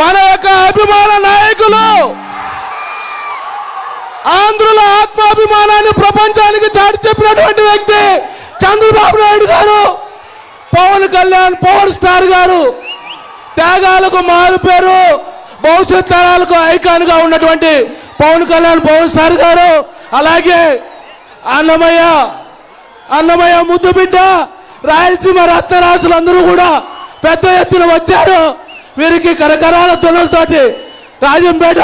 మన యొక్క అభిమాన నాయకులు, ఆంధ్రుల ఆత్మాభిమానాన్ని ప్రపంచానికి చాటి చెప్పినటువంటి వ్యక్తి చంద్రబాబు నాయుడు గారు. పవన్ కళ్యాణ్ పవర్ స్టార్ గారు త్యాగాలకు మారు పేరు, భవిష్యత్ తరాలకు ఐకాన్ గా ఉన్నటువంటి పవన్ కళ్యాణ్ పవర్ స్టార్ గారు. అలాగే అన్నమయ్య ముద్దు బిడ్డ రాయలసీమ రత్నరాజులందరూ కూడా పెద్ద ఎత్తున వచ్చారు. వీరికి కరకరాల తునలతోటి రాజంపేట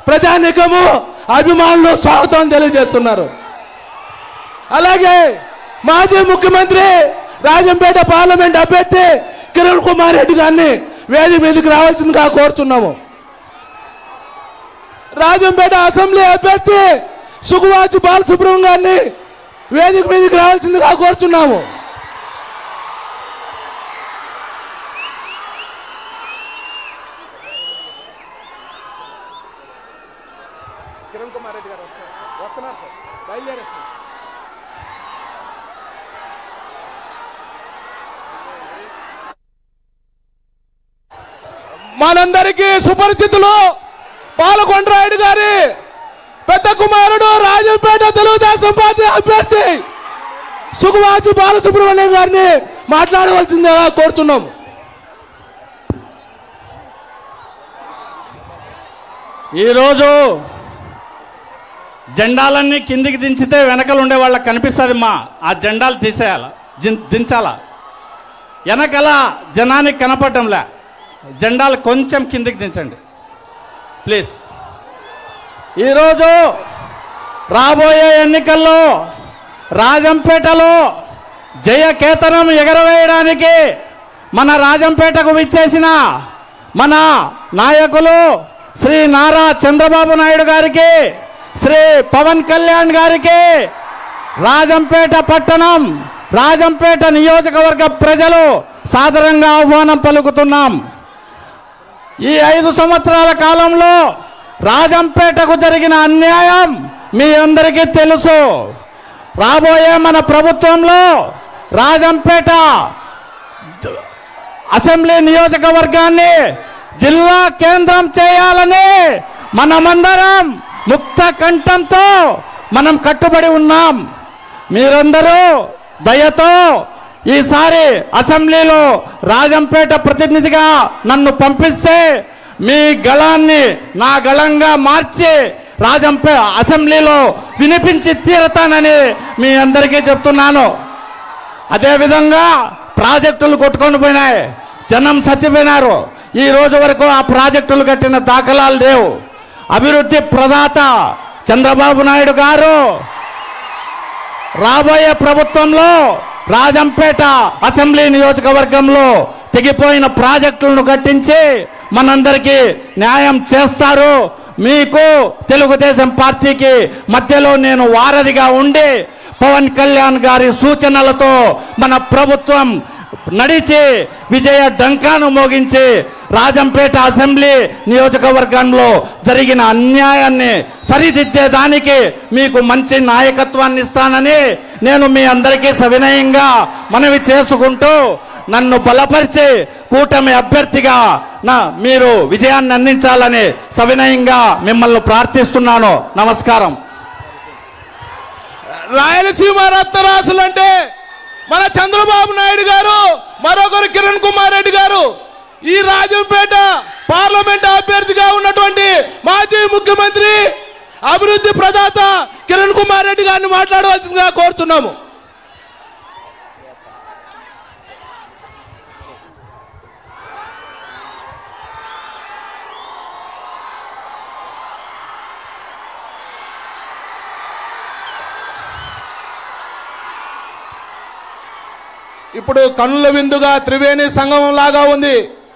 ప్రజానికము అభిమానులు స్వాగతం తెలియజేస్తున్నారు. అలాగే మాజీ ముఖ్యమంత్రి రాజంపేట పార్లమెంట్ అభ్యర్థి కిరణ్ కుమార్ రెడ్డి గారిని వేదిక మీదకి రావాల్సిందిగా కోరుచున్నాము. రాజంపేట అసెంబ్లీ అభ్యర్థి సుఖవాచి బాలసుబ్రహ్మణ్యం గారిని వేదిక మీదకి రావాల్సిందిగా కోరుచున్నాము. కిరణ్ కుమార్ రెడ్డి గారు వస్తున్నారు సార్, బయలుదేరేస్తున్నారు. మనందరికీ సుపరిచితులు పాలకొండరాయుడు గారి పెద్ద కుమారుడు రాజంపేట తెలుగుదేశం పార్టీ అభ్యర్థి సుఖవాచి బాలసుబ్రహ్మణ్యం గారిని మాట్లాడవలసిందిగా కోరుచున్నాం. ఈరోజు జెండాలన్నీ కిందికి దించితే వెనకలు ఉండే వాళ్ళకి కనిపిస్తుంది. ఆ జెండాలు తీసేయాల, దించాలా. వెనకల జనానికి కనపడటంలే. జెండాలు కొంచెం కిందికి దించండి ప్లీజ్. ఈరోజు రాబోయే ఎన్నికల్లో రాజంపేటలో జయకేతనం ఎగరవేయడానికి మన రాజంపేటకు విచ్చేసిన మన నాయకులు శ్రీ నారా చంద్రబాబు నాయుడు గారికి, శ్రీ పవన్ కళ్యాణ్ గారికి, రాజంపేట పట్టణం, రాజంపేట నియోజకవర్గ ప్రజలు సాదరంగా ఆహ్వానం పలుకుతున్నాం. ఈ 5 సంవత్సరాల కాలంలో రాజంపేటకు జరిగిన అన్యాయం మీ అందరికీ తెలుసు. రాబోయే మన ప్రభుత్వంలో రాజంపేట అసెంబ్లీ నియోజకవర్గాన్ని జిల్లా కేంద్రం చేయాలని మనమందరం ముక్త కంఠంతో మనం కట్టుబడి ఉన్నాం. మీరందరూ దయతో ఈసారి అసెంబ్లీలో రాజంపేట ప్రతినిధిగా నన్ను పంపిస్తే మీ గళాన్ని నా గళంగా మార్చి రాజంపేట అసెంబ్లీలో వినిపించి తీరతానని మీ అందరికీ చెప్తున్నాను. అదేవిధంగా ప్రాజెక్టులు కొట్టుకొని పోయినాయి, జనం చచ్చిపోయినారు. ఈ రోజు వరకు ఆ ప్రాజెక్టులు కట్టిన దాఖలాలు లేవు. అభివృద్ధి ప్రదాత చంద్రబాబు నాయుడు గారు రాబోయే ప్రభుత్వంలో రాజంపేట అసెంబ్లీ నియోజకవర్గంలో తెగిపోయిన ప్రాజెక్టులను కట్టించి మనందరికీ న్యాయం చేస్తారు. మీకు తెలుగుదేశం పార్టీకి మధ్యలో నేను వారధిగా ఉండి పవన్ కళ్యాణ్ గారి సూచనలతో మన ప్రభుత్వం నడిచి విజయ డంకాను మోగించి రాజంపేట అసెంబ్లీ నియోజకవర్గంలో జరిగిన అన్యాయాన్ని సరిదిద్దేదానికి మీకు మంచి నాయకత్వాన్ని ఇస్తానని నేను మీ అందరికీ సవినయంగా మనవి చేసుకుంటూ నన్ను బలపరిచి కూటమి అభ్యర్థిగా మీరు విజయాన్ని అందించాలని సవినయంగా మిమ్మల్ని ప్రార్థిస్తున్నాను. నమస్కారం. రాయలసీమ రత్నరాసులంటే మన చంద్రబాబు నాయుడు గారు, మరొకరు కిరణ్ కుమార్ రెడ్డి గారు. ఈ రాజంపేట పార్లమెంట్ అభ్యర్థిగా ఉన్నటువంటి మాజీ ముఖ్యమంత్రి అభివృద్ధి ప్రదాత కిరణ్ కుమార్ రెడ్డి గారిని మాట్లాడవలసిందిగా కోరుతున్నాము. ఇప్పుడు కనుల విందుగా త్రివేణి సంగమం లాగా ఉంది.